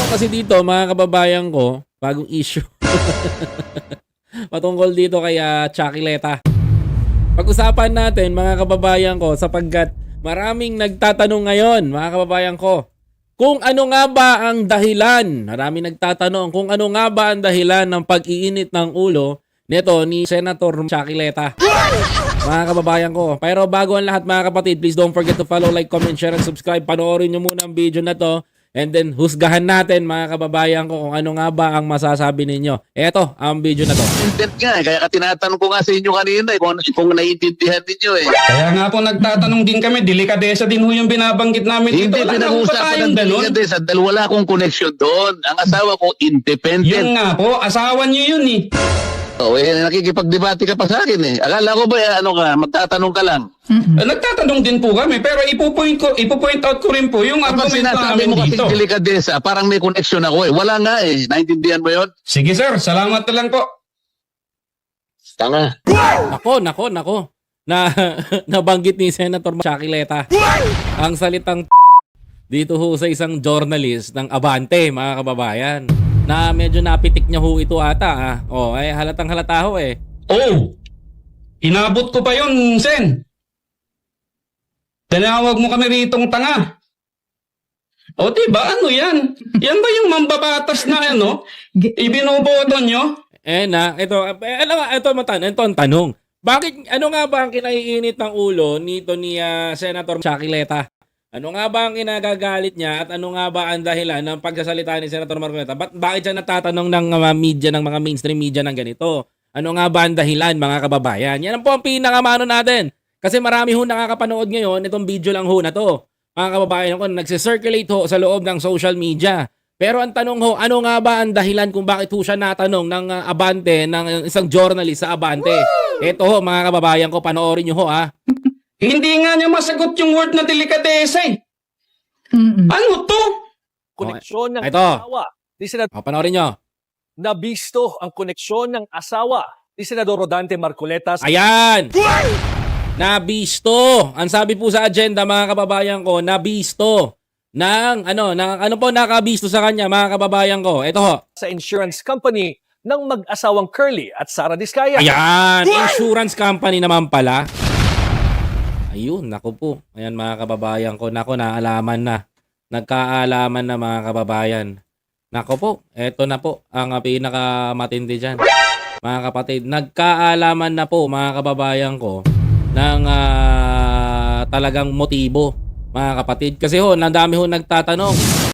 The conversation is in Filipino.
kasi dito, mga kababayan ko, bagong issue. Patungkol dito kay Chakileta. Pag-usapan natin, mga kababayan ko, sapagkat maraming nagtatanong ngayon, mga kababayan ko, kung ano nga ba ang dahilan, maraming nagtatanong kung ano nga ba ang dahilan ng pag-iinit ng ulo nito ni Senator Chakileta. Mga kababayan ko. Pero bago ang lahat, mga kapatid, please don't forget to follow, like, comment, share, and subscribe. Panoorin nyo muna ang video na to. And then, husgahan natin, mga kababayan ko, kung ano nga ba ang masasabi ninyo. Eto, ang video na to. Intent nga, kaya tinatanong ko nga sa inyo kanina kung naiintindihan ninyo eh. Kaya nga po nagtatanong din kami, delikadesa din ho yung binabanggit namin Hindi dito. Wala na po pinag-uusapan tayong ng ganun. delikadesa dahil wala akong connection doon. Ang asawa ko, independent. Yun nga po, asawa niyo yun eh. Nakikipagdebate ka pa sa akin eh. Akala ko ba, magtatanong ka lang. Nagtatanong din po kami, pero ipo-point out ko rin po yung Kapag argument sinasabi namin mo kasi dito. delikadesa, parang may connection ako eh. Wala nga eh. Naintindihan mo yun? Sige sir, salamat na lang po. Tanga. Nako. Nabanggit ni Senator Chakileta ang salitang dito ho sa isang journalist ng Abante, mga kababayan, na medyo napitik niya ho ito ata. Ay halatang halata ho eh. Oh, inabot ko pa yun, Sen. Tinawag mo kami ritong tanga. O diba, ano yan? Yan ba yung mambabatas na ibinoboto nyo? Ito ang tanong. Bakit, ano nga ba ang kinaiinit ng ulo nito ni Senator Chakileta? Ano nga ba ang kinagagalit niya at ano nga ba ang dahilan ng pagsasalita ni Senator Marcoleta? Bakit siya natatanong ng media, ng mga mainstream media ng ganito? Ano nga ba ang dahilan, mga kababayan? Yan po ang pinakamano natin. Kasi marami ho nakakapanood ngayon itong video lang ho na to. Mga kababayan ko, nagsisirculate ho sa loob ng social media. Pero ang tanong ho, ano nga ba ang dahilan kung bakit ho siya natanong ng Abante, ng isang journalist sa Abante? Ito ho, mga kababayan ko, panoorin nyo ho Hindi nga niya masagot yung word na delikadesa eh. Ano to? Koneksyon ng Ito. asawa ni Senador panoorin nyo. Nabisto ang koneksyon ng asawa ni Senador Rodante Marcoleta sa Ayan! Nabisto. Ang sabi po sa agenda, mga kababayan ko, nabisto. Ano po nakabisto sa kanya, mga kababayan ko? Ito ho. insurance company ng mag-asawang Curly at Sara Diskaya. Ayan! Insurance company naman pala. Ayun, naku po. Ayan, mga kababayan ko. Naku, naalaman na. Nagkaalaman na, mga kababayan. Naku po, eto na po ang pinakamatindi dyan. Mga kapatid, nagkaalaman na po, mga kababayan ko, ng talagang motibo, mga kapatid. Kasi ho, nadami ho nagtatanong.